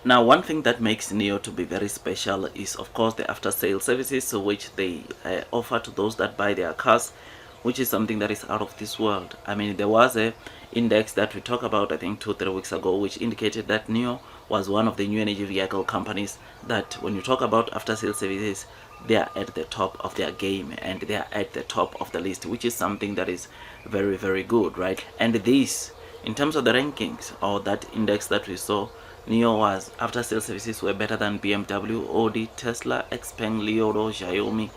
Now, one thing that makes NIO to be very special is, of course, the after-sale services which they offer to those that buy their cars, which is something that is out of this world. I mean, there was a index that we talked about, I think 2-3 weeks ago, which indicated that NIO was one of the new energy vehicle companies that, when you talk about after-sale services, they are at the top of their game and they are at the top of the list, which is something that is very, very good, right? And this, in terms of the rankings or that index that we saw, NIO was after sales services were better than BMW, Audi, Tesla, Xpeng, Lioro, Xiaomi,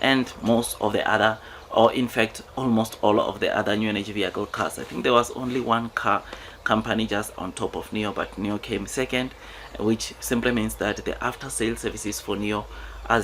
and most of the other, or in fact almost all of the other new energy vehicle cars. I think there was only one car company just on top of NIO, but NIO came second, which simply means that the after sales services for NIO are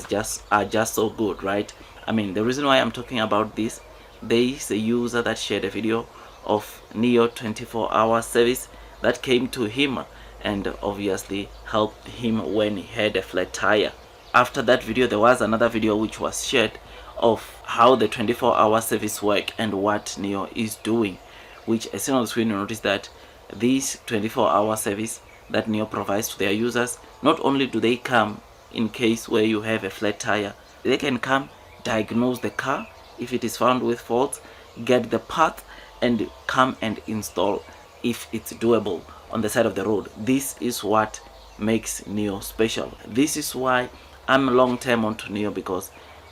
just so good, right? I mean, the reason why I'm talking about this, there is a user that shared a video of NIO 24-hour service that came to him and obviously helped him when he had a flat tire. After that video, there was another video which was shared of how the 24-hour service work and what NIO is doing, which as soon as we notice that this 24-hour service that NIO provides to their users, not only do they come in case where you have a flat tire, they can come diagnose the car if it is found with faults, get the part and come and install if it's doable on the side of the road. This is what makes NIO special. This is why I'm long term onto NIO, because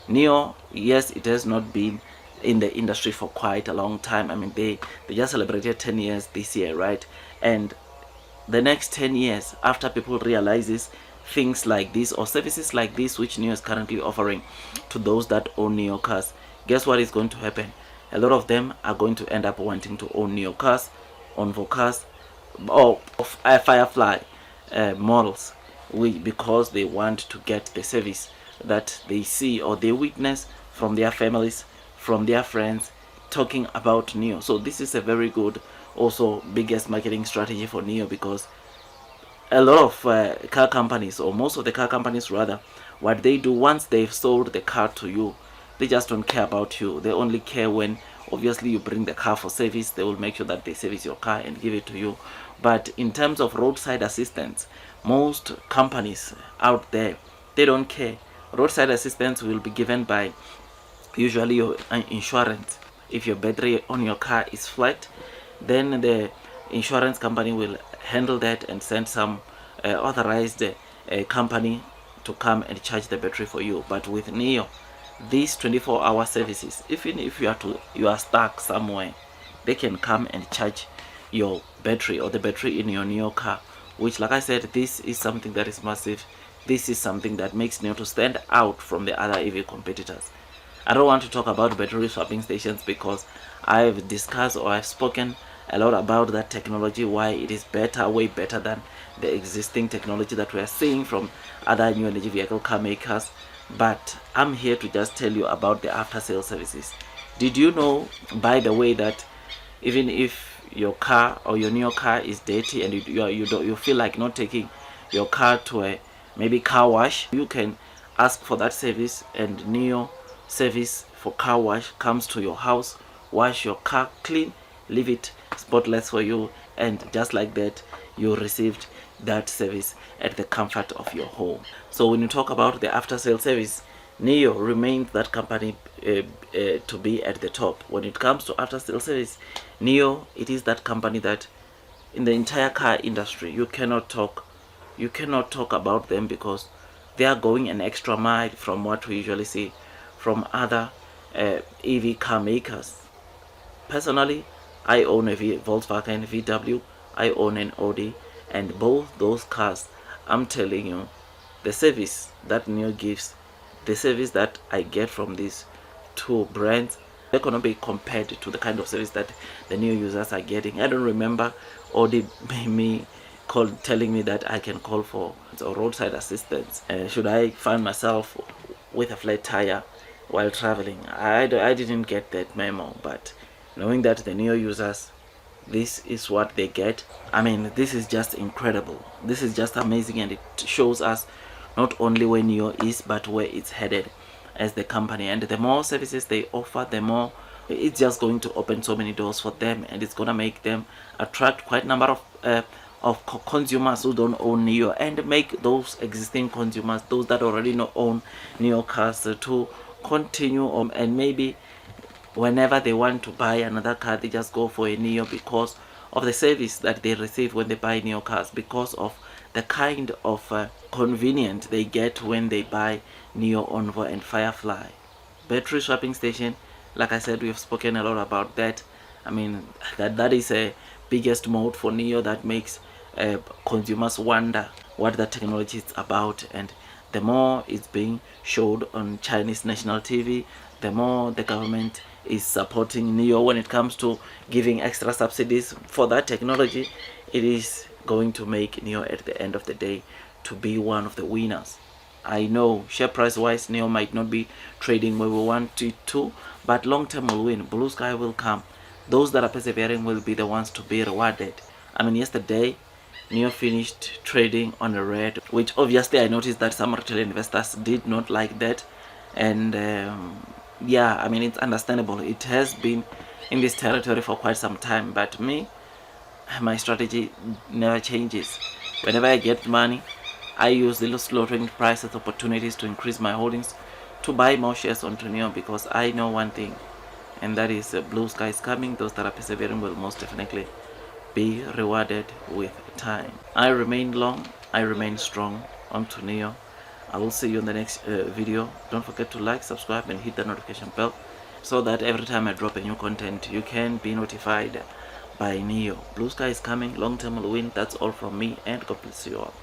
NIO, yes, it has not been in the industry for quite a long time. I mean, they just celebrated 10 years this year, right? And the next 10 years, after people realizes things like this or services like this which NIO is currently offering to those that own NIO cars, guess what is going to happen? A lot of them are going to end up wanting to own NIO cars, Onvo cars, or Firefly models, because they want to get the service that they see or they witness from their families, from their friends talking about NIO. So this is a very good, also biggest marketing strategy for NIO, because a lot of car companies, or most of the car companies rather, what they do once they've sold the car to you, they just don't care about you. They only care when obviously you bring the car for service. They will make sure that they service your car and give it to you. But in terms of roadside assistance, most companies out there, they don't care. Roadside assistance will be given by usually your insurance. If your battery on your car is flat, then the insurance company will handle that and send some authorized company to come and charge the battery for you. But with NIO, these 24-hour services, even if you are stuck somewhere, they can come and charge your battery or the battery in your NIO car, which, like I said, this is something that is massive. This is something that makes NIO to stand out from the other EV competitors. I don't want to talk about battery swapping stations, because I've discussed or I've spoken a lot about that technology, why it is better, way better than the existing technology that we are seeing from other new energy vehicle car makers. But I'm here to just tell you about the after sale services. Did you know, by the way, that even if your car or your NIO car is dirty and you feel like not taking your car to a maybe car wash, you can ask for that service, and NIO service for car wash comes to your house, wash your car clean, leave it spotless for you, and just like that you received that service at the comfort of your home. So when you talk about the after sale service, NIO remains that company to be at the top. When it comes to after sale service, NIO, it is that company that in the entire car industry you cannot talk about them, because they are going an extra mile from what we usually see from other EV car makers. Personally, I own a Volkswagen VW, I own an Audi, and both those cars, I'm telling you, the service that NIO gives, the service that I get from these two brands, they're gonna be compared to the kind of service that the NIO users are getting. I don't remember Audi telling me that I can call for roadside assistance. Should I find myself with a flat tire while traveling? I didn't get that memo, but knowing that the NIO users, this is what they get, I mean, this is just incredible. This is just amazing, and it shows us not only where NIO is, but where it's headed as the company. And the more services they offer, the more it's just going to open so many doors for them, and it's going to make them attract quite a number of consumers who don't own NIO, and make those existing consumers, those that already not own NIO cars, to continue and maybe whenever they want to buy another car, they just go for a NIO because of the service that they receive when they buy NIO cars, because of the kind of convenience they get when they buy NIO Envoy and Firefly. Battery swapping station, like I said, we have spoken a lot about that. I mean, that is a biggest mode for NIO that makes consumers wonder what the technology is about. And the more it's being showed on Chinese national TV, the more the government is supporting NIO when it comes to giving extra subsidies for that technology. It is going to make NIO at the end of the day to be one of the winners. I know share price wise NIO might not be trading where we want it to, but long term will win. Blue sky will come. Those that are persevering will be the ones to be rewarded. I mean, yesterday NIO finished trading on a red, which obviously I noticed that some retail investors did not like that. And yeah, I mean, it's understandable. It has been in this territory for quite some time, but my strategy never changes. Whenever I get money, I use the lowering prices opportunities to increase my holdings, to buy more shares on NIO, because I know one thing, and that is blue sky is coming. Those that are persevering will most definitely be rewarded with time. I remain long, I remain strong on NIO. I will see you in the next video. Don't forget to like, subscribe, and hit the notification bell so that every time I drop a new content, you can be notified by NIO. Blue sky is coming, long term will win. That's all from me, and God bless you all.